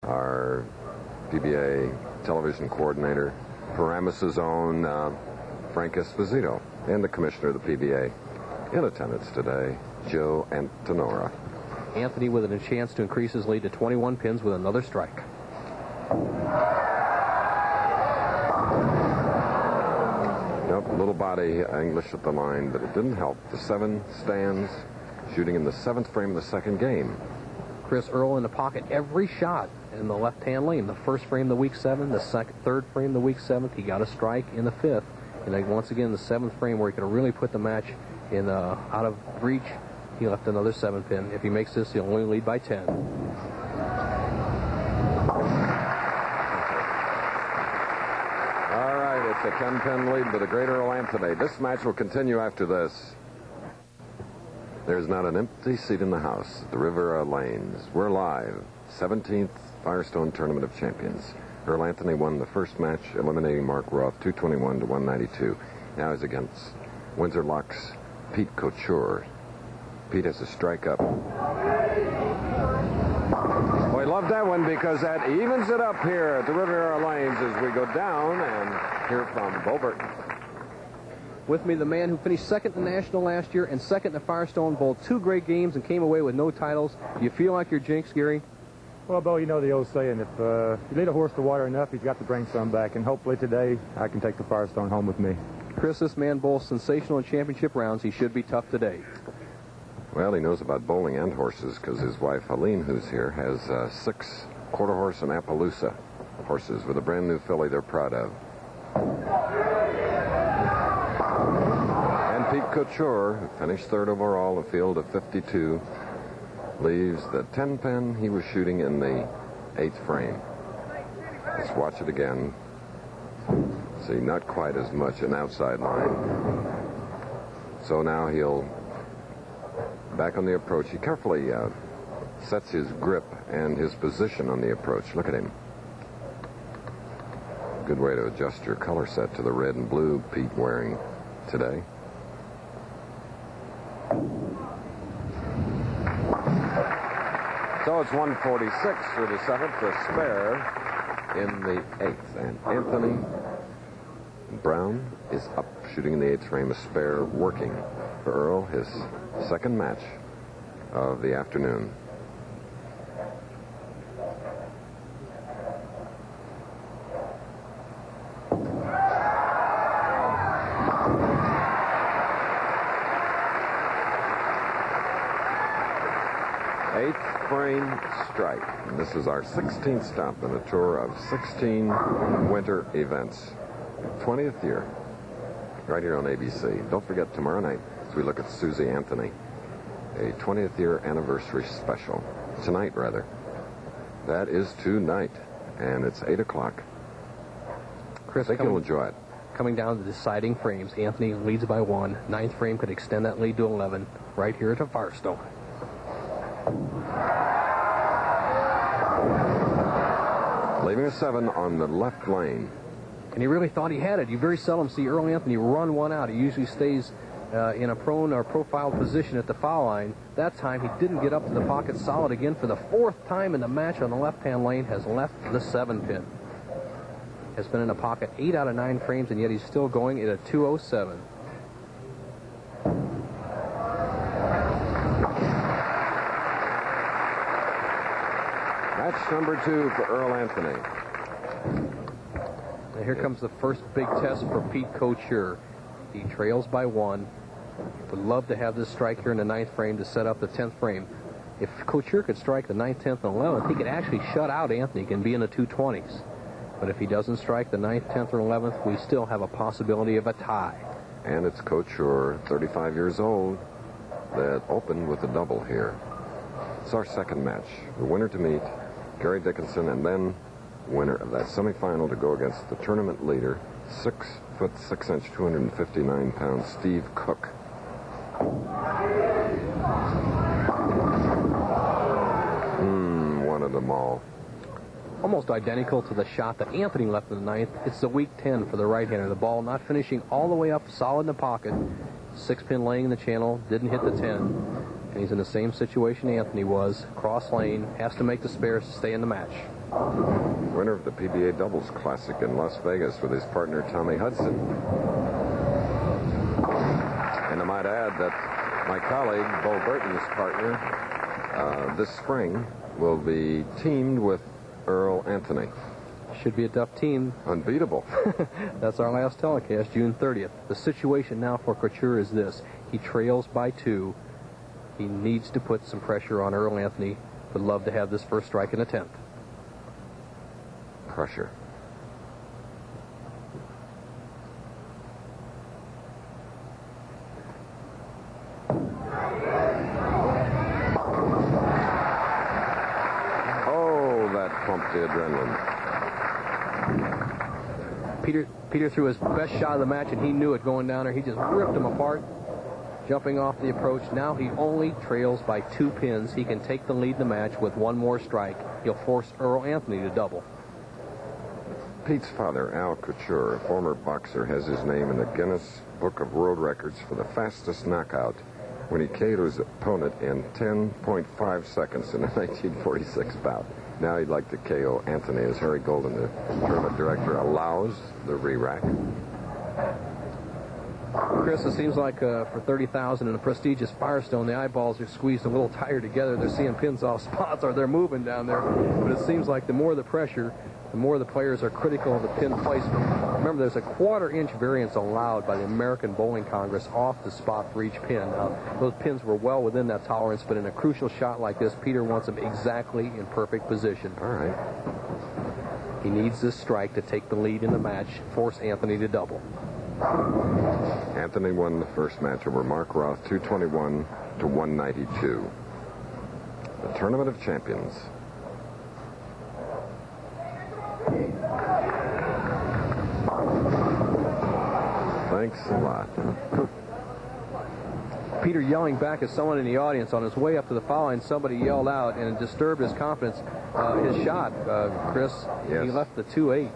our PBA television coordinator, Paramus's own Frank Esposito, and the commissioner of the PBA. In attendance today, Joe Antonora. Anthony with a chance to increase his lead to 21 pins with another strike. Yep, little body English at the line, but it didn't help. The 7 stands, shooting in the 7th frame of the second game. Chris Earl in the pocket every shot in the left-hand lane. The first frame of the week 7, the third frame of the week 7th. He got a strike in the 5th. And then once again, the 7th frame where he could have really put the match in out of reach, he left another 7 pin. If he makes this, he'll only lead by 10. All right, it's a 10-pin lead to the great Earl Anthony. This match will continue after this. There's not an empty seat in the house at the Riviera Lanes. We're live. 17th Firestone Tournament of Champions. Earl Anthony won the first match, eliminating Mark Roth 221 to 192. Now he's against Windsor Locke's Pete Couture. Pete has a strike up. Oh, I love that one because that evens it up here at the Riviera Lanes as we go down and hear from Bo Burton. With me, the man who finished second in the National last year and second in the Firestone, bowled 2 great games and came away with no titles. Do you feel like you're jinxed, Gary? Well, Bo, you know the old saying, if you lead a horse to water enough, he's got to bring some back, and hopefully today I can take the Firestone home with me. Chris, this man bowls sensational in championship rounds. He should be tough today. Well, he knows about bowling and horses because his wife, Helene, who's here, has 6 quarter horse and Appaloosa horses with a brand new filly they're proud of. And Pete Couture, who finished 3rd overall, a field of 52, leaves the 10-pin he was shooting in the 8th frame. Let's watch it again. See, not quite as much an outside line. So now he'll back on the approach. He carefully sets his grip and his position on the approach. Look at him. Good way to adjust your color set to the red and blue Pete wearing today. So it's 146 for the 7th, a spare in the 8th. And Anthony Brown is up, shooting in the 8th frame, a spare working for Earl, his second match of the afternoon. Frame strike. And this is our 16th stop in a tour of 16 winter events. 20th year, right here on ABC. Don't forget tomorrow night, as we look at Susie Anthony, a 20th year anniversary special. Tonight, rather. That is tonight, and it's 8 o'clock. Chris, I think you'll enjoy it. Coming down to the deciding frames, Anthony leads by 1. 9th frame could extend that lead to 11, right here at the Firestone. Leaving a 7 on the left lane. And he really thought he had it. You very seldom see Earl Anthony run one out. He usually stays in a prone or profile position at the foul line. That time he didn't get up to the pocket solid again for the 4th time in the match on the left-hand lane. Has left the 7 pin. Has been in the pocket 8 out of 9 frames, and yet he's still going at a 207. Match number 2 for Earl Anthony. And here comes the first big test for Pete Couture. He trails by 1. Would love to have this strike here in the 9th frame to set up the 10th frame. If Couture could strike the 9th, 10th, and 11th, he could actually shut out Anthony. He can be in the 220s. But if he doesn't strike the 9th, 10th, or 11th, we still have a possibility of a tie. And it's Couture, 35 years old, that opened with a double here. It's our second match. The winner to meet Gary Dickinson, and then winner of that semifinal to go against the tournament leader, 6 foot 6 inch, 259 pound Steve Cook. Wanted them all. Almost identical to the shot that Anthony left in the 9th. It's the week 10 for the right-hander. The ball not finishing all the way up solid in the pocket. 6-pin laying in the channel, didn't hit the 10. And he's in the same situation Anthony was. Cross lane, has to make the spares to stay in the match. winner of the PBA Doubles Classic in Las Vegas with his partner Tommy Hudson. And I might add that my colleague, Bo Burton's partner, this spring will be teamed with Earl Anthony. Should be a tough team. Unbeatable. That's our last telecast, June 30th. The situation now for Couture is this. He trails by 2. He needs to put some pressure on Earl Anthony. Would love to have this first strike in the 10th. Pressure. Oh, that pumped the adrenaline. Peter threw his best shot of the match, and he knew it going down there. He just ripped him apart, jumping off the approach. Now he only trails by 2 pins. He can take the lead in the match with 1 more strike. He'll force Earl Anthony to double. Pete's father, Al Couture, a former boxer, has his name in the Guinness Book of World Records for the fastest knockout when he KO'd his opponent in 10.5 seconds in a 1946 bout. Now he'd like to KO Anthony as Harry Golden, the tournament director, allows the re-rack. Chris, it seems like for $30,000 in a prestigious Firestone, the eyeballs are squeezed a little tighter together. They're seeing pins off spots, or they're moving down there. But it seems like the more the pressure, the more the players are critical of the pin placement. Remember, there's a 1/4-inch variance allowed by the American Bowling Congress off the spot for each pin. Now, those pins were well within that tolerance, but in a crucial shot like this, Peter wants them exactly in perfect position. All right. He needs this strike to take the lead in the match, force Anthony to double. Anthony won the first match over Mark Roth, 221 to 192. The Tournament of Champions. Thanks a lot. Peter yelling back at someone in the audience. On his way up to the foul line, somebody yelled out, and it disturbed his confidence. His shot, Chris, yes. He left the 2-8.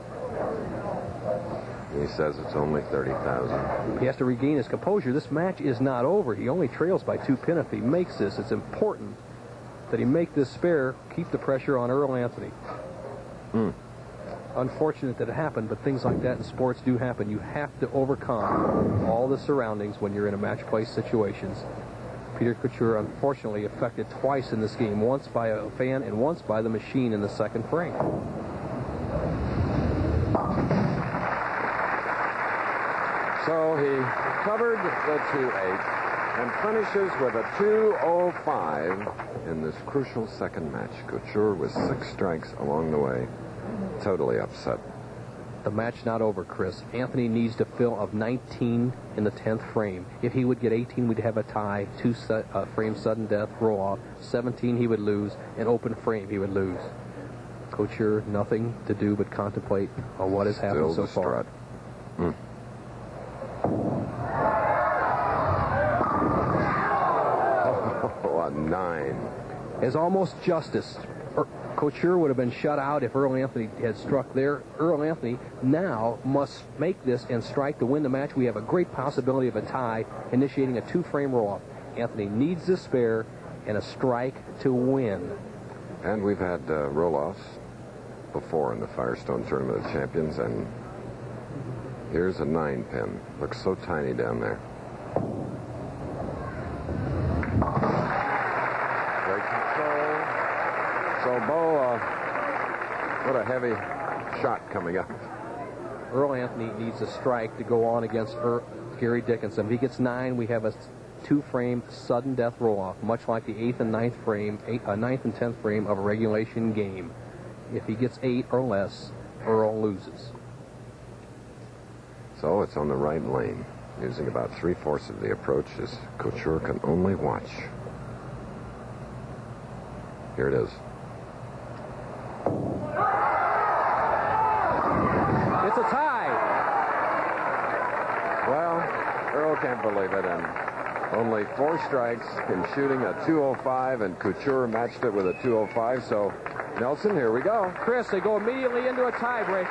He says it's only 30,000. He has to regain his composure. This match is not over. He only trails by 2 pin. If he makes this, it's important that he make this spare, keep the pressure on Earl Anthony. Unfortunate that it happened, but things like that in sports do happen. You have to overcome all the surroundings when you're in a match play situations. Peter Couture, unfortunately, affected twice in this game, once by a fan and once by the machine in the second frame. So he covered the 2-8 and finishes with a 2-05 in this crucial second match. Couture with 6 strikes along the way. Totally upset. The match not over, Chris. Anthony needs to fill of 19 in the 10th frame. If he would get 18, we'd have a tie. 2 frame sudden death, roll off. 17, he would lose. An open frame, he would lose. Couture, nothing to do but contemplate on what has happened so far. Oh, a 9. Is almost justice. Couture would have been shut out if Earl Anthony had struck there. Earl Anthony now must make this and strike to win the match. We have a great possibility of a tie, initiating a 2-frame roll-off. Anthony needs the spare and a strike to win. And we've had roll-offs before in the Firestone Tournament of Champions, and here's a 9-pin. Looks so tiny down there. Great control. So, Bo, what a heavy shot coming up. Earl Anthony needs a strike to go on against Gary Dickinson. If he gets 9, we have a 2-frame sudden death roll-off, much like the 8th and 9th frame, 9th and 10th frame of a regulation game. If he gets 8 or less, Earl loses. So it's on the right lane, using about 3/4 of the approach as Couture can only watch. Here it is. It's a tie. Well, Earl can't believe it, and only 4 strikes in shooting a 205, and Couture matched it with a 205. So, Nelson, here we go. Chris, they go immediately into a tie break.